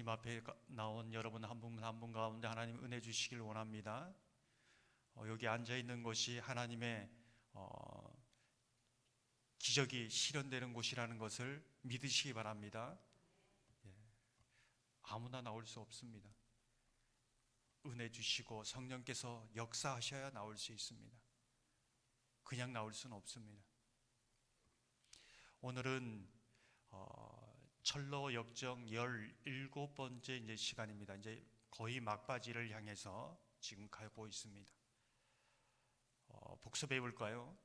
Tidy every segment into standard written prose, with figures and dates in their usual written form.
주님 앞에 나온 여러분 한 분 한 분 가운데 하나님 은혜 주시길 원합니다. 여기 앉아 있는 곳이 하나님의 기적이 실현되는 곳이라는 것을 믿으시기 바랍니다. 예, 아무나 나올 수 없습니다. 은혜 주시고 성령께서 역사하셔야 나올 수 있습니다. 그냥 나올 수는 없습니다. 오늘은 철로 역정 17번째 이제 시간입니다. 이제 거의 막바지를 향해서 지금 가고 있습니다. 복습해 볼까요?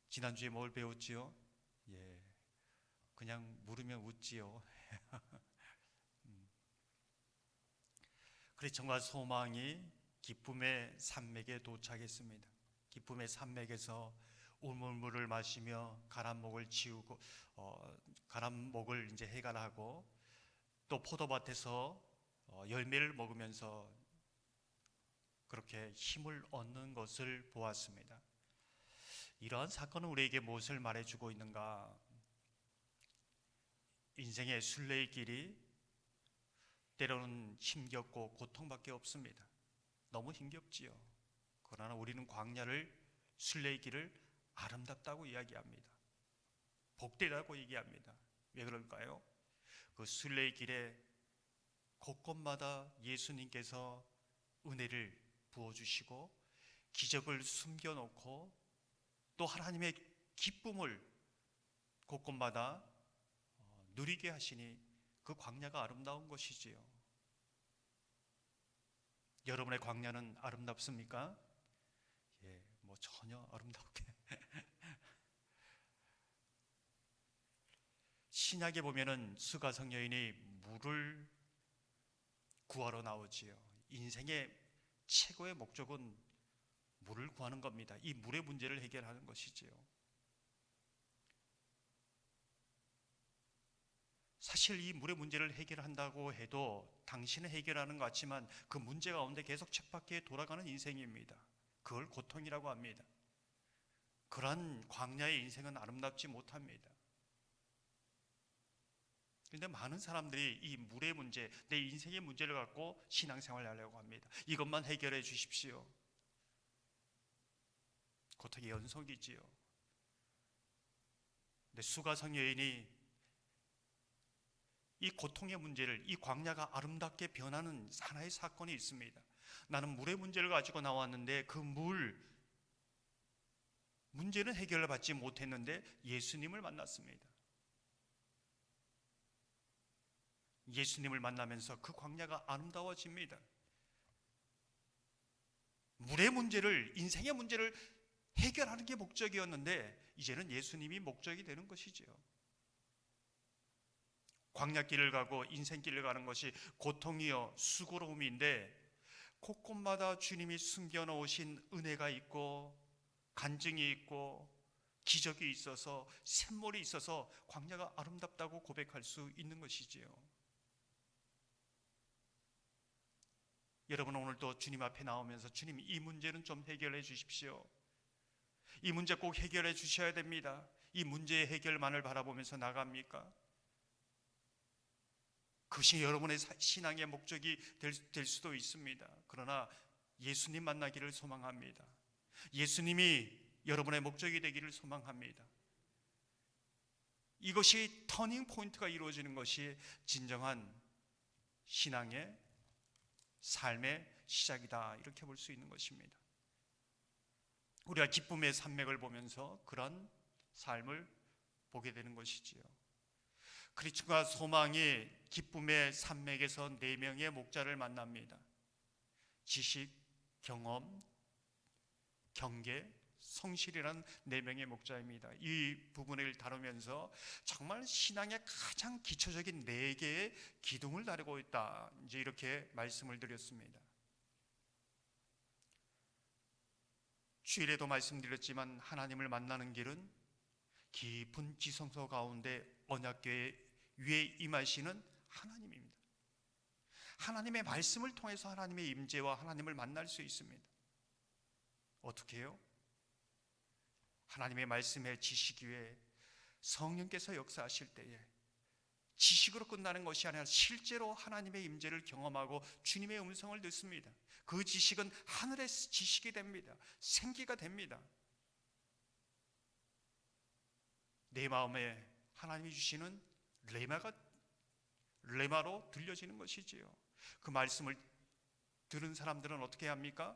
지난주에 뭘 배웠지요? 예, 그냥 물으면 웃지요. 그리스도와 소망이 기쁨의 산맥에 도착했습니다. 기쁨의 산맥에서 우물물을 마시며 가란 목을 치우고 가란 목을 이제 해결하고 또 포도밭에서 열매를 먹으면서 그렇게 힘을 얻는 것을 보았습니다. 이러한 사건은 우리에게 무엇을 말해주고 있는가? 인생의 순례의 때로는 힘겹고 고통밖에 없습니다. 너무 힘겹지요. 그러나 우리는 광야를 순례의 길을 아름답다고 이야기합니다. 복되다고 얘기합니다. 왜 그럴까요? 그 순례의 길에 곳곳마다 예수님께서 은혜를 부어주시고 기적을 숨겨놓고 또 하나님의 기쁨을 곳곳마다 누리게 하시니 그 광야가 아름다운 것이지요. 여러분의 광야는 아름답습니까? 예, 뭐 전혀 아름답게. 신약에 보면은 수가성 여인이 물을 구하러 나오지요. 인생의 최고의 목적은 물을 구하는 겁니다. 이 물의 문제를 해결하는 것이지요. 사실 이 물의 문제를 해결한다고 해도 당신은 해결하는 것 같지만 그 문제 가운데 계속 쳇바퀴에 돌아가는 인생입니다. 그걸 고통이라고 합니다. 그러한 광야의 인생은 아름답지 못합니다. 그런데 많은 사람들이 이 물의 문제, 내 인생의 문제를 갖고 신앙생활을 하려고 합니다. 이것만 해결해 주십시오. 고통의 연속이지요. 근데 수가성 여인이 이 고통의 문제를, 이 광야가 아름답게 변하는 하나의 사건이 있습니다. 나는 물의 문제를 가지고 나왔는데 그 문제는 해결을 받지 못했는데 예수님을 만났습니다. 예수님을 만나면서 그 광야가 아름다워집니다. 물의 문제를, 인생의 문제를 해결하는 게 목적이었는데 이제는 예수님이 목적이 되는 것이지요. 광야길을 가고 인생길을 가는 것이 고통이요 수고로움인데 곳곳마다 주님이 숨겨놓으신 은혜가 있고 간증이 있고 기적이 있어서 샘물이 있어서 광야가 아름답다고 고백할 수 있는 것이지요. 여러분 오늘도 주님 앞에 나오면서 주님 이 문제는 좀 해결해 주십시오. 이 문제 꼭 해결해 주셔야 됩니다. 이 문제의 해결만을 바라보면서 나갑니까? 그것이 여러분의 신앙의 목적이 될 수도 있습니다. 그러나 예수님 만나기를 소망합니다. 예수님이 여러분의 목적이 되기를 소망합니다. 이것이 터닝 포인트가 이루어지는 것이 진정한 신앙의 삶의 시작이다, 이렇게 볼 수 있는 것입니다. 우리가 기쁨의 산맥을 보면서 그런 삶을 보게 되는 것이지요. 그리스도와 소망이 기쁨의 산맥에서 4명의 목자를 만납니다. 지식, 경험, 경계, 성실이라는 4명의 목자입니다. 이 부분을 다루면서 정말 신앙의 가장 기초적인 4개의 기둥을 다루고 있다, 이제 이렇게 말씀을 드렸습니다. 주일에도 말씀드렸지만 하나님을 만나는 길은 깊은 지성소 가운데 언약궤 위에 임하시는 하나님입니다. 하나님의 말씀을 통해서 하나님의 임재와 하나님을 만날 수 있습니다. 어떻게 해요? 하나님의 말씀의 지식 위에 성령께서 역사하실 때에 지식으로 끝나는 것이 아니라 실제로 하나님의 임재를 경험하고 주님의 음성을 듣습니다. 그 지식은 하늘의 지식이 됩니다. 생기가 됩니다. 내 마음에 하나님이 주시는 레마로 들려지는 것이지요. 그 말씀을 들은 사람들은 어떻게 합니까?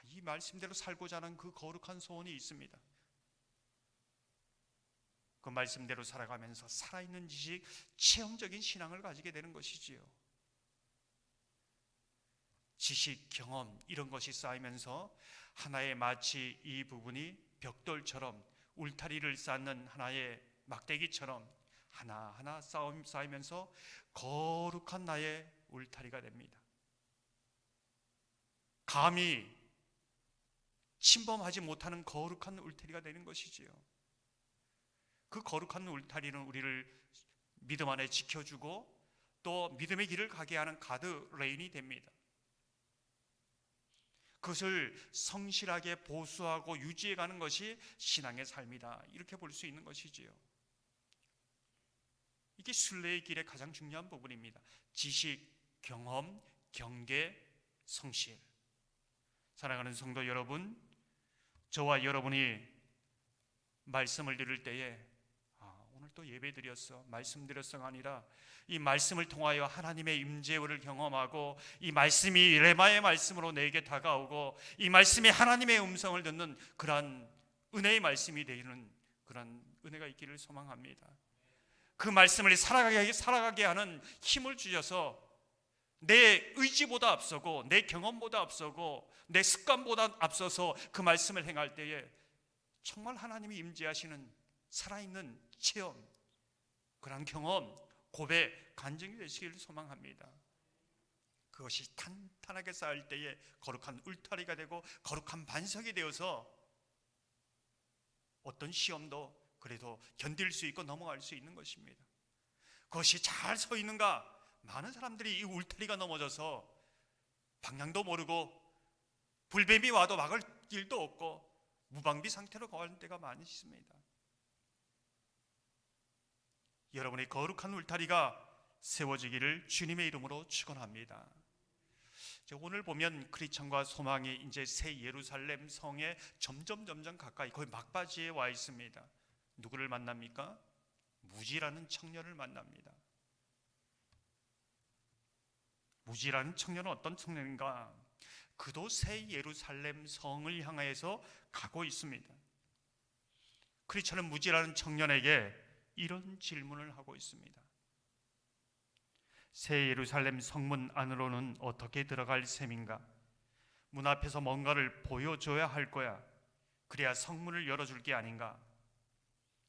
이 말씀대로 살고자 하는 그 거룩한 소원이 있습니다. 그 말씀대로 살아가면서 살아있는 지식, 체험적인 신앙을 가지게 되는 것이지요. 지식, 경험 이런 것이 쌓이면서 하나의 마치 이 부분이 벽돌처럼 울타리를 쌓는 하나의 막대기처럼 하나하나 쌓이면서 거룩한 나의 울타리가 됩니다. 감히 침범하지 못하는 거룩한 울타리가 되는 것이지요. 그 거룩한 울타리는 우리를 믿음 안에 지켜주고 또 믿음의 길을 가게 하는 가드레인이 됩니다. 그것을 성실하게 보수하고 유지해가는 것이 신앙의 삶이다, 이렇게 볼 수 있는 것이지요. 이게 순례의 길의 가장 중요한 부분입니다. 지식, 경험, 경계, 성실. 사랑하는 성도 여러분, 저와 여러분이 말씀을 들을 때에 오늘 또 예배 드렸어, 말씀 드렸어가 아니라 이 말씀을 통하여 하나님의 임재를 경험하고 이 말씀이 레마의 말씀으로 내게 다가오고 이 말씀이 하나님의 음성을 듣는 그러한 은혜의 말씀이 되는 그런 은혜가 있기를 소망합니다. 그 말씀을 살아가게 하는 힘을 주셔서 내 의지보다 앞서고 내 경험보다 앞서고 내 습관보다 앞서서 그 말씀을 행할 때에 정말 하나님이 임재하시는 살아있는 체험, 그런 경험, 고백, 간증이 되시기를 소망합니다. 그것이 탄탄하게 쌓일 때에 거룩한 울타리가 되고 거룩한 반석이 되어서 어떤 시험도 그래도 견딜 수 있고 넘어갈 수 있는 것입니다. 그것이 잘 서 있는가? 많은 사람들이 이 울타리가 넘어져서 방향도 모르고 불뱀이 와도 막을 길도 없고 무방비 상태로 가는 때가 많이 있습니다. 여러분의 거룩한 울타리가 세워지기를 주님의 이름으로 축원합니다. 오늘 보면 크리스천과 소망이 이제 새 예루살렘 성에 점점 가까이 거의 막바지에 와 있습니다. 누구를 만납니까? 무지라는 청년을 만납니다. 무지라는 청년은 어떤 청년인가? 그도 새 예루살렘 성을 향해서 가고 있습니다. 크리스천은 무지라는 청년에게 이런 질문을 하고 있습니다. 새 예루살렘 성문 안으로는 어떻게 들어갈 셈인가? 문 앞에서 뭔가를 보여줘야 할 거야. 그래야 성문을 열어줄 게 아닌가?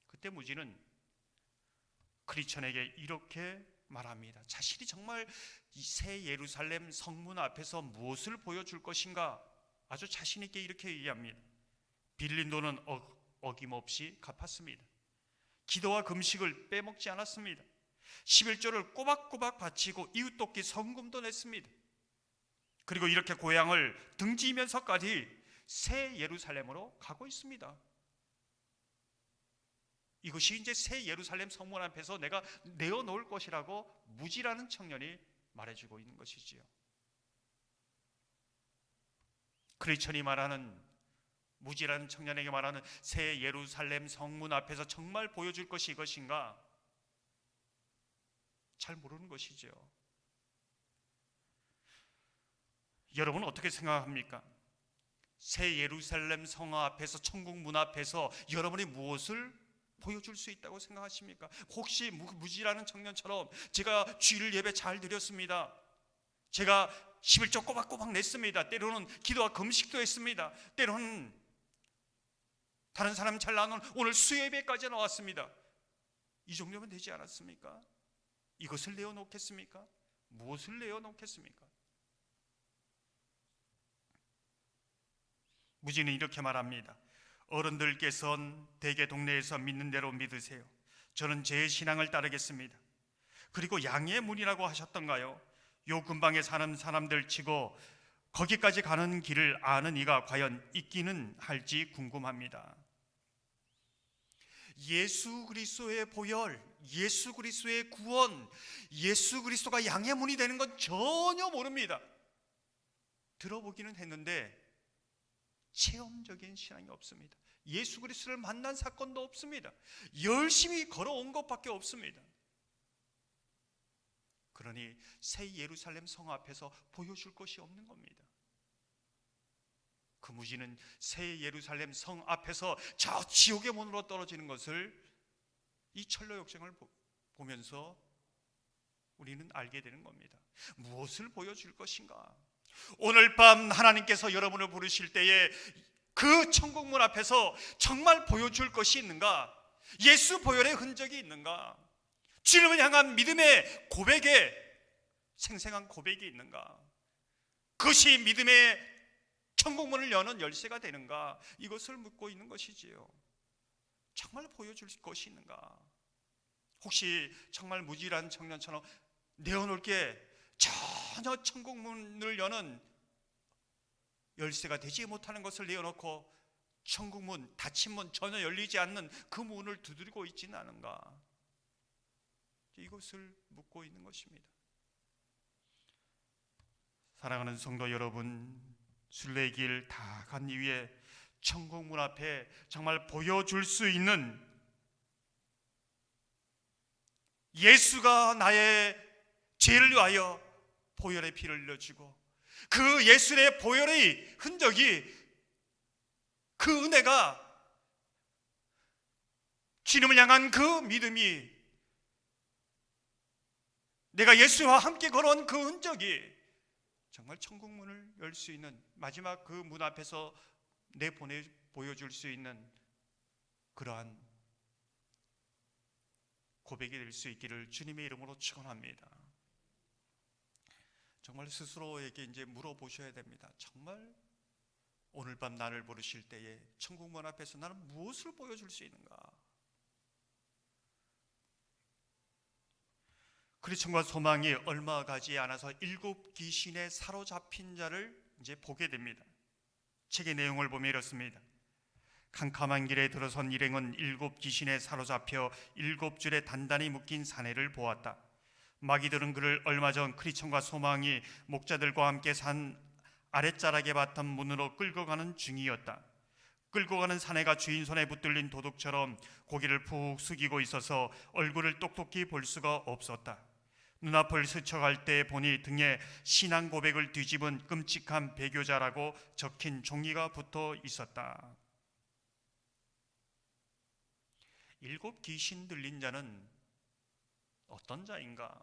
그때 무지는 크리스천에게 이렇게 말합니다. 자신이 정말 이 새 예루살렘 성문 앞에서 무엇을 보여줄 것인가? 아주 자신 있게 이렇게 얘기합니다. 빌린 돈은 어김없이 갚았습니다. 기도와 금식을 빼먹지 않았습니다. 11조를 꼬박꼬박 바치고 이웃돕기 성금도 냈습니다. 그리고 이렇게 고향을 등지면서까지 새 예루살렘으로 가고 있습니다. 이것이 이제 새 예루살렘 성문 앞에서 내가 내어놓을 것이라고 무지라는 청년이 말해주고 있는 것이지요. 크리스천이 말하는, 무지라는 청년에게 말하는 새 예루살렘 성문 앞에서 정말 보여줄 것이 이것인가? 잘 모르는 것이죠. 여러분은 어떻게 생각합니까? 새 예루살렘 성 앞에서, 천국 문 앞에서 여러분이 무엇을 보여줄 수 있다고 생각하십니까? 혹시 무지라는 청년처럼 제가 주일 예배 잘 드렸습니다, 제가 11조 꼬박꼬박 냈습니다, 때로는 기도와 금식도 했습니다, 때로는 다른 사람 잘 나누는 오늘 수예배까지 나왔습니다, 이 정도면 되지 않았습니까? 이것을 내어놓겠습니까? 무엇을 내어놓겠습니까? 무지는 이렇게 말합니다. 어른들께서는 대개 동네에서 믿는 대로 믿으세요. 저는 제 신앙을 따르겠습니다. 그리고 양의 문이라고 하셨던가요? 요 근방에 사는 사람들 치고 거기까지 가는 길을 아는 이가 과연 있기는 할지 궁금합니다. 예수 그리스도의 보혈, 예수 그리스도의 구원, 예수 그리스도가 양의 문이 되는 건 전혀 모릅니다. 들어보기는 했는데 체험적인 신앙이 없습니다. 예수 그리스도를 만난 사건도 없습니다. 열심히 걸어온 것밖에 없습니다. 그러니 새 예루살렘 성 앞에서 보여줄 것이 없는 겁니다. 그 무지는 새 예루살렘 성 앞에서 저 지옥의 문으로 떨어지는 것을 이 철로 역정을 보면서 우리는 알게 되는 겁니다. 무엇을 보여줄 것인가? 오늘 밤 하나님께서 여러분을 부르실 때에 그 천국문 앞에서 정말 보여줄 것이 있는가? 예수 보혈의 흔적이 있는가? 주님을 향한 믿음의 고백에 생생한 고백이 있는가? 그것이 믿음의 천국문을 여는 열쇠가 되는가? 이것을 묻고 있는 것이지요. 정말 보여줄 것이 있는가? 혹시 정말 무지란 청년처럼 내어놓을 게 전혀 천국문을 여는 열쇠가 되지 못하는 것을 내어놓고 천국문, 닫힌 문, 전혀 열리지 않는 그 문을 두드리고 있지는 않은가? 이것을 묻고 있는 것입니다. 사랑하는 성도 여러분, 순례길 다 간 이후에 천국문 앞에 정말 보여줄 수 있는 예수가 나의 죄를 위하여 보혈의 피를 흘려주고 그 예수의 보혈의 흔적이, 그 은혜가, 주님을 향한 그 믿음이, 내가 예수와 함께 걸어온 그 흔적이 정말 천국문을 열 수 있는, 마지막 그 문 앞에서 보여줄 수 있는 그러한 고백이 될 수 있기를 주님의 이름으로 축원합니다. 정말 스스로에게 이제 물어보셔야 됩니다. 정말 오늘 밤 나를 부르실 때에 천국문 앞에서 나는 무엇을 보여줄 수 있는가? 크리스천과 소망이 얼마 가지 않아서 7 귀신에 사로잡힌 자를 이제 보게 됩니다. 책의 내용을 보면 이렇습니다. 캄캄한 길에 들어선 일행은 7 귀신에 사로잡혀 7줄에 단단히 묶인 사내를 보았다. 마귀들은 그를 얼마 전 크리스천과 소망이 목자들과 함께 산 아랫자락에 봤던 문으로 끌고 가는 중이었다. 끌고 가는 사내가 주인 손에 붙들린 도둑처럼 고개를 푹 숙이고 있어서 얼굴을 똑똑히 볼 수가 없었다. 눈앞을 스쳐갈 때 보니 등에 신앙 고백을 뒤집은 끔찍한 배교자라고 적힌 종이가 붙어 있었다. 7 귀신 들린 자는 어떤 자인가?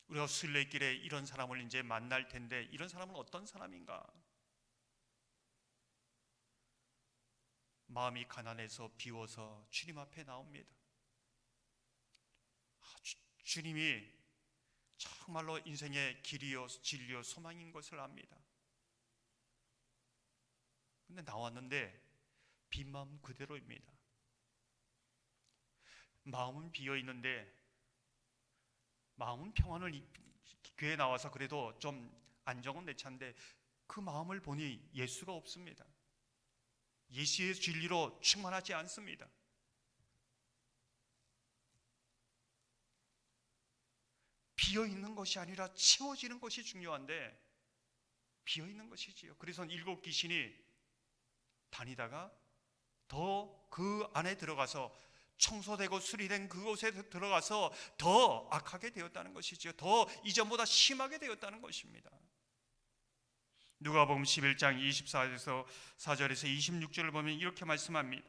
우리가 순례길에 이런 사람을 이제 만날 텐데, 이런 사람은 어떤 사람인가? 마음이 가난해서 비워서 주님 앞에 나옵니다. 주님이 정말로 인생의 길이요 진리요 소망인 것을 압니다. 근데 나왔는데 빈 마음 그대로입니다. 마음은 비어 있는데, 마음은 평안을, 교회에 나와서 그래도 좀 안정은 내차인데 그 마음을 보니 예수가 없습니다. 예수의 진리로 충만하지 않습니다. 비어있는 것이 아니라 채워지는 것이 중요한데 비어있는 것이지요. 그래서 7 귀신이 다니다가 더 그 안에 들어가서 청소되고 수리된 그곳에 들어가서 더 악하게 되었다는 것이지요. 더 이전보다 심하게 되었다는 것입니다. 누가복음 11장 24절에서 26절을 보면 이렇게 말씀합니다.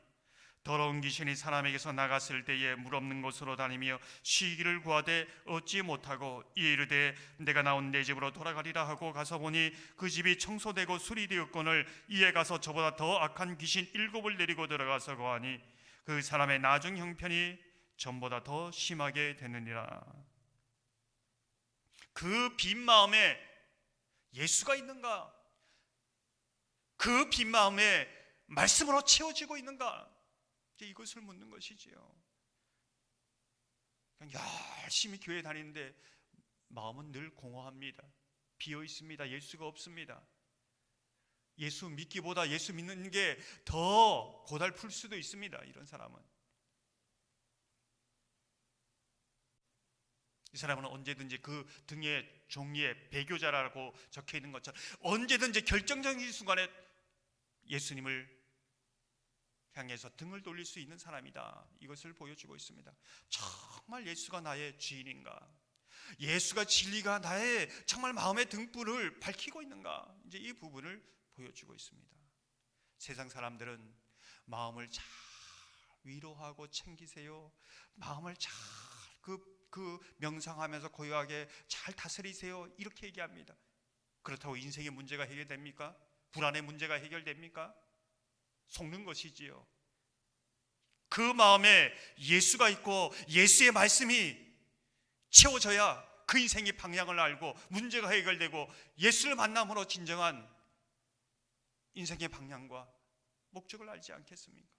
더러운 귀신이 사람에게서 나갔을 때에 물 없는 곳으로 다니며 쉬기를 구하되 얻지 못하고 이에 이르되 내가 나온 내 집으로 돌아가리라 하고 가서 보니 그 집이 청소되고 수리되었거늘 이에 가서 저보다 더 악한 귀신 7을 데리고 들어가서 거하니 그 사람의 나중 형편이 전보다 더 심하게 되느니라. 그 빈 마음에 예수가 있는가? 그 빈 마음에 말씀으로 채워지고 있는가? 이것을 묻는 것이지요. 그냥 열심히 교회 다니는데 마음은 늘 공허합니다. 비어 있습니다. 예수가 없습니다. 예수 믿기보다 예수 믿는 게 더 고달플 수도 있습니다. 이런 사람은 이 사람은 언제든지 그 등에 종이에 배교자라고 적혀 있는 것처럼 언제든지 결정적인 순간에 예수님을 향해서 등을 돌릴 수 있는 사람이다. 이것을 보여주고 있습니다. 정말 예수가 나의 주인인가? 예수가 진리가 나의 정말 마음의 등불을 밝히고 있는가? 이제 이 부분을 보여주고 있습니다. 세상 사람들은 마음을 잘 위로하고 챙기세요. 마음을 잘 명상하면서 고요하게 잘 다스리세요. 이렇게 얘기합니다. 그렇다고 인생의 문제가 해결됩니까? 불안의 문제가 해결됩니까? 속는 것이지요. 그 마음에 예수가 있고 예수의 말씀이 채워져야 그 인생의 방향을 알고 문제가 해결되고 예수를 만남으로 진정한 인생의 방향과 목적을 알지 않겠습니까?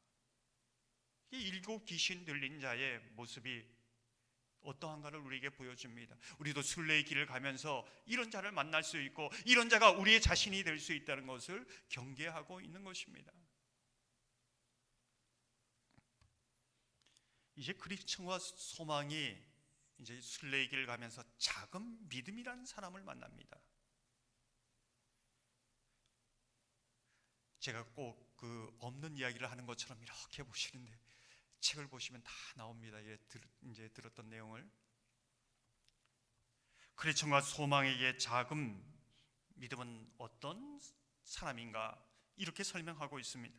이 일곱 귀신 들린 자의 모습이 어떠한가를 우리에게 보여줍니다. 우리도 순례의 길을 가면서 이런 자를 만날 수 있고 이런 자가 우리의 자신이 될 수 있다는 것을 경계하고 있는 것입니다. 이제 그리스도와 소망이 이제 순례의 길을 가면서 작은 믿음이라는 사람을 만납니다. 제가 꼭 그 없는 이야기를 하는 것처럼 이렇게 보시는데 책을 보시면 다 나옵니다. 이제 들었던 내용을. 그리스도와 소망에게 작은 믿음은 어떤 사람인가? 이렇게 설명하고 있습니다.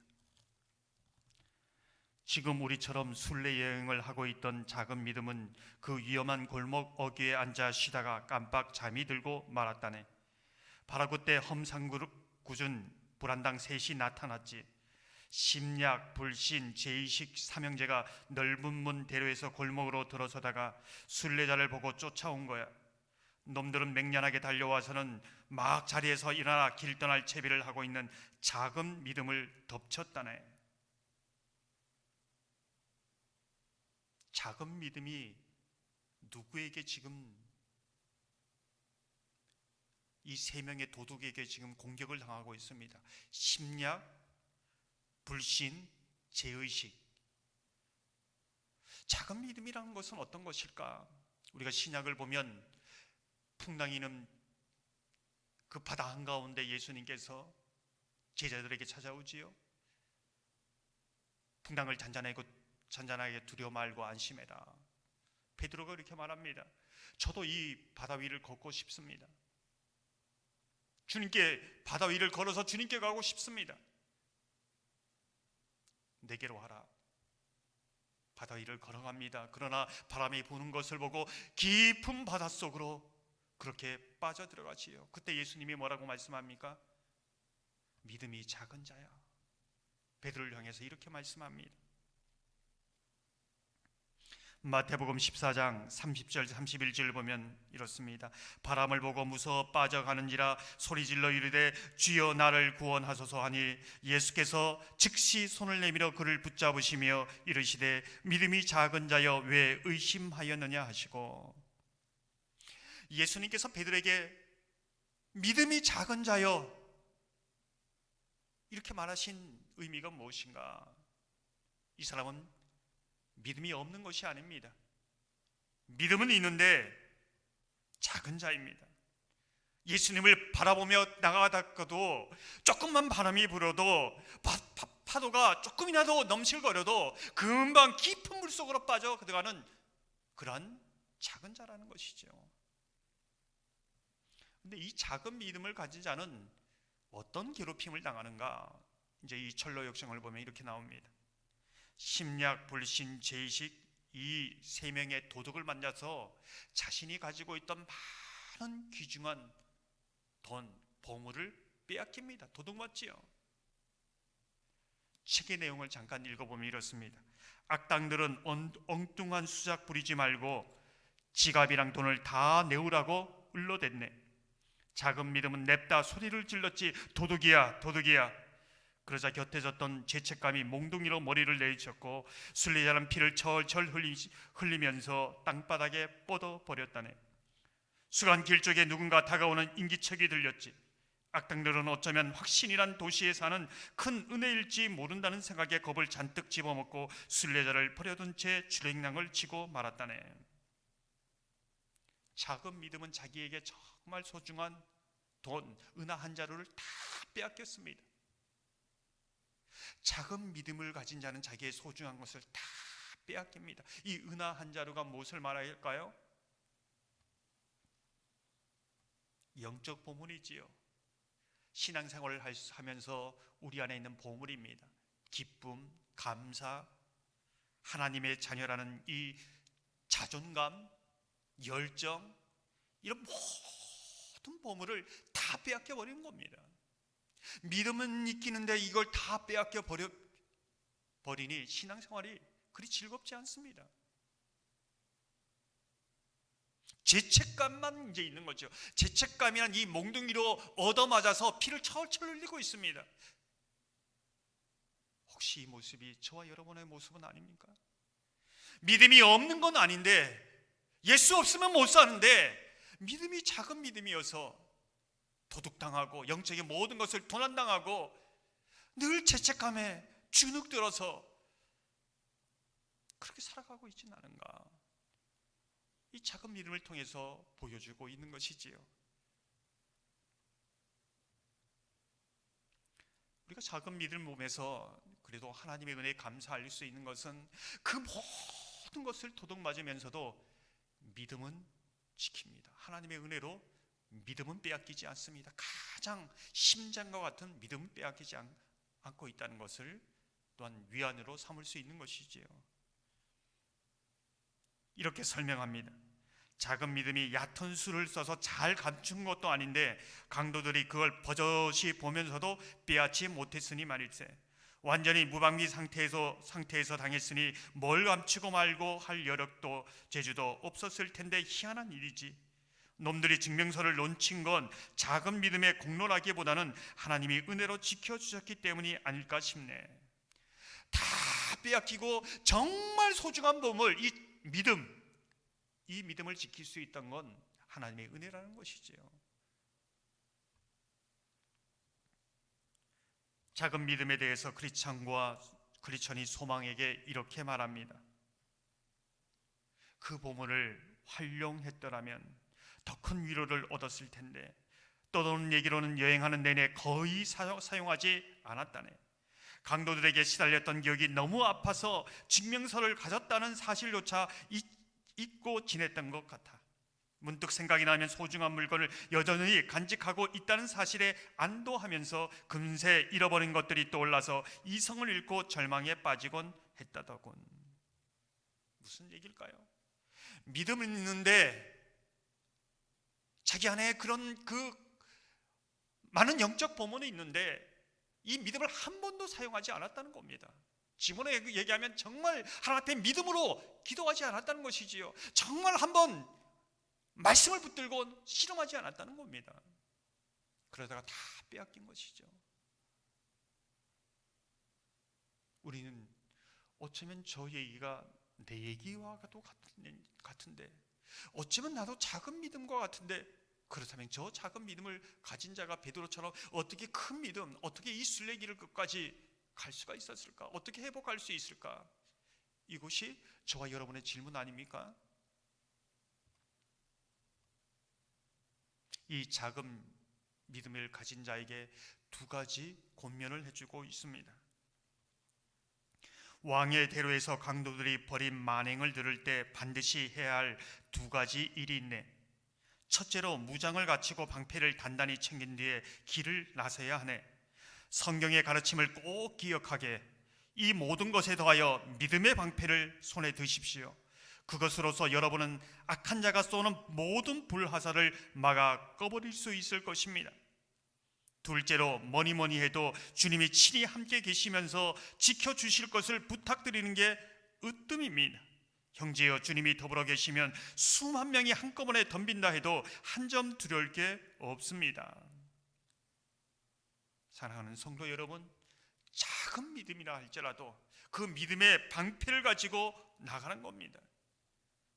지금 우리처럼 순례 여행을 하고 있던 작은 믿음은 그 위험한 골목 어귀에 앉아 쉬다가 깜빡 잠이 들고 말았다네. 바로 그때 험상궂은 불안당 셋이 나타났지. 심약, 불신, 제의식 삼형제가 넓은 문 대로에서 골목으로 들어서다가 순례자를 보고 쫓아온 거야. 놈들은 맹렬하게 달려와서는 막 자리에서 일어나 길 떠날 채비를 하고 있는 작은 믿음을 덮쳤다네. 작은 믿음이 누구에게 지금 이 세 명의 도둑에게 지금 공격을 당하고 있습니다. 심약, 불신, 제의식. 작은 믿음이라는 것은 어떤 것일까? 우리가 신약을 보면 풍랑이는 그 바다 한가운데 예수님께서 제자들에게 찾아오지요. 풍랑을 잔잔하게 두려워 말고 안심해라. 베드로가 이렇게 말합니다. 저도 이 바다 위를 걷고 싶습니다. 주님께 바다 위를 걸어서 주님께 가고 싶습니다. 내게로 하라. 바다 위를 걸어갑니다. 그러나 바람이 부는 것을 보고 깊은 바닷속으로 그렇게 빠져들어가지요. 그때 예수님이 뭐라고 말씀합니까? 믿음이 작은 자야. 베드로를 향해서 이렇게 말씀합니다. 마태복음 14장 30절 31절을 보면 이렇습니다. 바람을 보고 무서워 빠져가는지라 소리질러 이르되 주여 나를 구원하소서 하니 예수께서 즉시 손을 내밀어 그를 붙잡으시며 이르시되 믿음이 작은 자여 왜 의심하였느냐 하시고, 예수님께서 베드로에게 믿음이 작은 자여 이렇게 말하신 의미가 무엇인가? 이 사람은 믿음이 없는 것이 아닙니다. 믿음은 있는데 작은 자입니다. 예수님을 바라보며 나가다가도 조금만 바람이 불어도 파도가 조금이라도 넘실거려도 금방 깊은 물속으로 빠져 들어가는 그런 작은 자라는 것이죠. 그런데 이 작은 믿음을 가진 자는 어떤 괴롭힘을 당하는가? 이제 이 철로 역정을 보면 이렇게 나옵니다. 심약, 불신, 제의식 이 세 명의 도둑을 만나서 자신이 가지고 있던 많은 귀중한 돈, 보물을 빼앗깁니다. 도둑 맞지요? 책의 내용을 잠깐 읽어보면 이렇습니다. 악당들은 엉뚱한 수작 부리지 말고 지갑이랑 돈을 다 내우라고 을러댔네. 작은 믿음은 냅다 소리를 질렀지. 도둑이야, 도둑이야. 그러자 곁에 졌던 죄책감이 몽둥이로 머리를 내리쳤고 순례자는 피를 철철 흘리면서 땅바닥에 뻗어버렸다네. 수간 길쪽에 누군가 다가오는 인기척이 들렸지. 악당들은 어쩌면 확신이란 도시에 사는 큰 은혜일지 모른다는 생각에 겁을 잔뜩 집어먹고 순례자를 버려둔 채 주랭랑을 치고 말았다네. 작은 믿음은 자기에게 정말 소중한 돈, 은하 한 자루를 다 빼앗겼습니다. 작은 믿음을 가진 자는 자기의 소중한 것을 다 빼앗깁니다. 이 은하 한 자루가 무엇을 말할까요? 영적 보물이지요. 신앙생활을 하면서 우리 안에 있는 보물입니다. 기쁨, 감사, 하나님의 자녀라는 이 자존감, 열정, 이런 모든 보물을 다 빼앗겨 버리는 겁니다. 믿음은 있기는데 이걸 다 빼앗겨 버리니 신앙생활이 그리 즐겁지 않습니다. 죄책감만 이제 있는 거죠. 죄책감이란 이 몽둥이로 얻어맞아서 피를 철철 흘리고 있습니다. 혹시 이 모습이 저와 여러분의 모습은 아닙니까? 믿음이 없는 건 아닌데, 예수 없으면 못 사는데, 믿음이 작은 믿음이어서 도둑당하고 영적인 모든 것을 도난당하고 늘 죄책감에 주눅들어서 그렇게 살아가고 있지는 않은가? 이 작은 믿음을 통해서 보여주고 있는 것이지요. 우리가 작은 믿음을 보면서 그래도 하나님의 은혜에 감사할 수 있는 것은 그 모든 것을 도둑맞으면서도 믿음은 지킵니다. 하나님의 은혜로 믿음은 빼앗기지 않습니다. 가장 심장과 같은 믿음은 빼앗기지 않고 있다는 것을 또한 위안으로 삼을 수 있는 것이지요. 이렇게 설명합니다. 작은 믿음이 얕은 수를 써서 잘 감춘 것도 아닌데 강도들이 그걸 버젓이 보면서도 빼앗지 못했으니 말일세. 완전히 무방비 상태에서 당했으니 뭘 감추고 말고 할 여력도 재주도 없었을 텐데 희한한 일이지. 놈들이 증명서를 놓친 건 작은 믿음의 공로라기보다는 하나님이 은혜로 지켜주셨기 때문이 아닐까 싶네. 다 빼앗기고 정말 소중한 보물, 이 믿음을 지킬 수 있던 건 하나님의 은혜라는 것이지요. 작은 믿음에 대해서 크리스천이 소망에게 이렇게 말합니다. 그 보물을 활용했더라면 더 큰 위로를 얻었을 텐데 떠도는 얘기로는 여행하는 내내 거의 사용하지 않았다네. 강도들에게 시달렸던 기억이 너무 아파서 증명서를 가졌다는 사실조차 잊고 지냈던 것 같아. 문득 생각이 나면 소중한 물건을 여전히 간직하고 있다는 사실에 안도하면서 금세 잃어버린 것들이 떠올라서 이성을 잃고 절망에 빠지곤 했다더군. 무슨 얘기일까요? 믿음은 있는데 자기 안에 그런 많은 영적 보물이 있는데 이 믿음을 한 번도 사용하지 않았다는 겁니다. 지문에 얘기하면 정말 하나님 앞에 믿음으로 기도하지 않았다는 것이지요. 정말 한번 말씀을 붙들고 실험하지 않았다는 겁니다. 그러다가 다 빼앗긴 것이죠. 우리는 어쩌면 저 얘기가 내 얘기와도 같은데, 어쩌면 나도 작은 믿음과 같은데, 그렇다면 저 작은 믿음을 가진 자가 베드로처럼 어떻게 큰 믿음, 어떻게 이 순례길을 끝까지 갈 수가 있었을까? 어떻게 회복할 수 있을까? 이것이 저와 여러분의 질문 아닙니까? 이 작은 믿음을 가진 자에게 두 가지 권면을 해주고 있습니다. 왕의 대로에서 강도들이 벌인 만행을 들을 때 반드시 해야 할 두 가지 일이 있네. 첫째로 무장을 갖추고 방패를 단단히 챙긴 뒤에 길을 나서야 하네. 성경의 가르침을 꼭 기억하게 이 모든 것에 더하여 믿음의 방패를 손에 드십시오. 그것으로서 여러분은 악한 자가 쏘는 모든 불화살을 막아 꺼버릴 수 있을 것입니다. 둘째로 뭐니 해도 주님이 친히 함께 계시면서 지켜주실 것을 부탁드리는 게 으뜸입니다. 형제여, 주님이 더불어 계시면 수만 명이 한꺼번에 덤빈다 해도 한 점 두려울 게 없습니다. 사랑하는 성도 여러분, 작은 믿음이라 할지라도 그 믿음의 방패를 가지고 나가는 겁니다.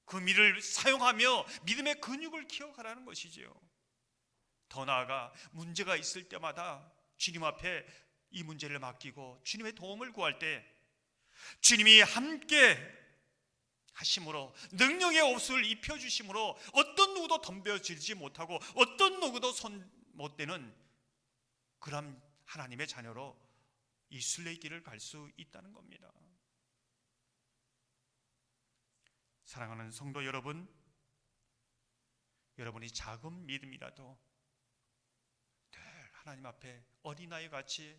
그 믿음을 사용하며 믿음의 근육을 키워가라는 것이지요. 더 나아가 문제가 있을 때마다 주님 앞에 이 문제를 맡기고 주님의 도움을 구할 때 주님이 함께 하심으로, 능력의 옷을 입혀주심으로 어떤 누구도 덤벼들지 못하고 어떤 누구도 손 못 대는 그런 하나님의 자녀로 이 순례길을 갈 수 있다는 겁니다. 사랑하는 성도 여러분, 여러분이 작은 믿음이라도 늘 하나님 앞에 어린아이 같이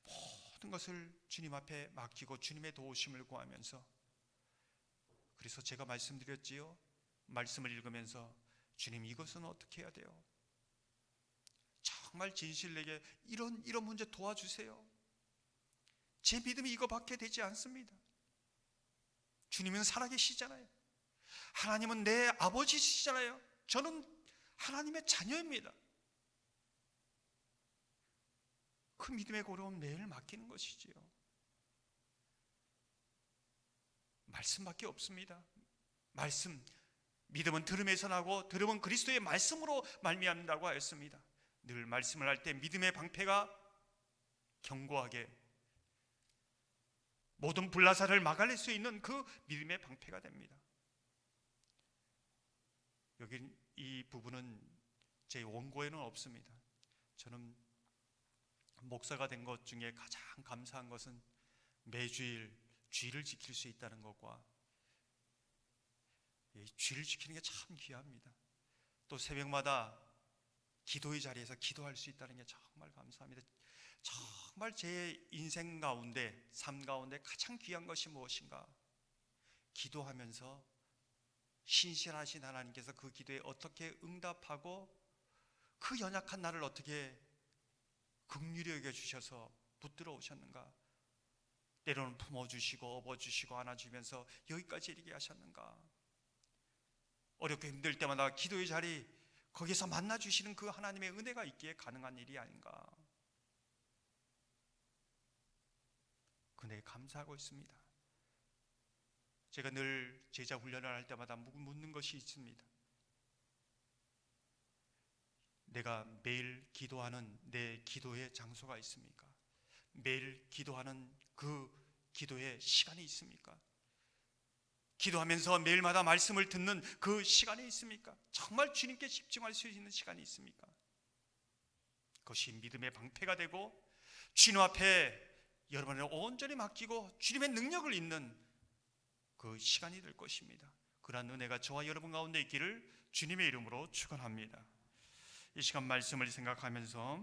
모든 것을 주님 앞에 맡기고 주님의 도우심을 구하면서, 그래서 제가 말씀드렸지요. 말씀을 읽으면서 주님, 이것은 어떻게 해야 돼요? 정말 진실되게 이런 문제 도와주세요. 제 믿음이 이거밖에 되지 않습니다. 주님은 살아계시잖아요. 하나님은 내 아버지시잖아요. 저는 하나님의 자녀입니다. 그 믿음의 고려는 매일 맡기는 것이지요. 말씀밖에 없습니다. 말씀, 믿음은 들음에서 나고 들음은 그리스도의 말씀으로 말미암는다고 하였습니다. 늘 말씀을 할 때 믿음의 방패가 견고하게 모든 불나사를 막아낼 수 있는 그 믿음의 방패가 됩니다. 여기 이 부분은 제 원고에는 없습니다. 저는 목사가 된 것 중에 가장 감사한 것은 매주일 주일을 지킬 수 있다는 것과, 주일을 지키는 게 참 귀합니다. 또 새벽마다 기도의 자리에서 기도할 수 있다는 게 정말 감사합니다. 정말 제 인생 가운데, 삶 가운데 가장 귀한 것이 무엇인가? 기도하면서 신실하신 하나님께서 그 기도에 어떻게 응답하고 그 연약한 나를 어떻게 긍휼히 여겨주셔서 붙들어 오셨는가? 때로는 품어주시고 업어주시고 안아주면서 여기까지 이르게 하셨는가? 어렵고 힘들 때마다 기도의 자리, 거기서 만나주시는 그 하나님의 은혜가 있기에 가능한 일이 아닌가? 그네에 감사하고 있습니다. 제가 늘 제자 훈련을 할 때마다 묻는 것이 있습니다. 내가 매일 기도하는 내 기도의 장소가 있습니까? 매일 기도하는 그 기도의 시간이 있습니까? 기도하면서 매일마다 말씀을 듣는 그 시간이 있습니까? 정말 주님께 집중할 수 있는 시간이 있습니까? 그것이 믿음의 방패가 되고 주님 앞에 여러분을 온전히 맡기고 주님의 능력을 잇는 그 시간이 될 것입니다. 그러한 은혜가 저와 여러분 가운데 있기를 주님의 이름으로 축원합니다. 이 시간 말씀을 생각하면서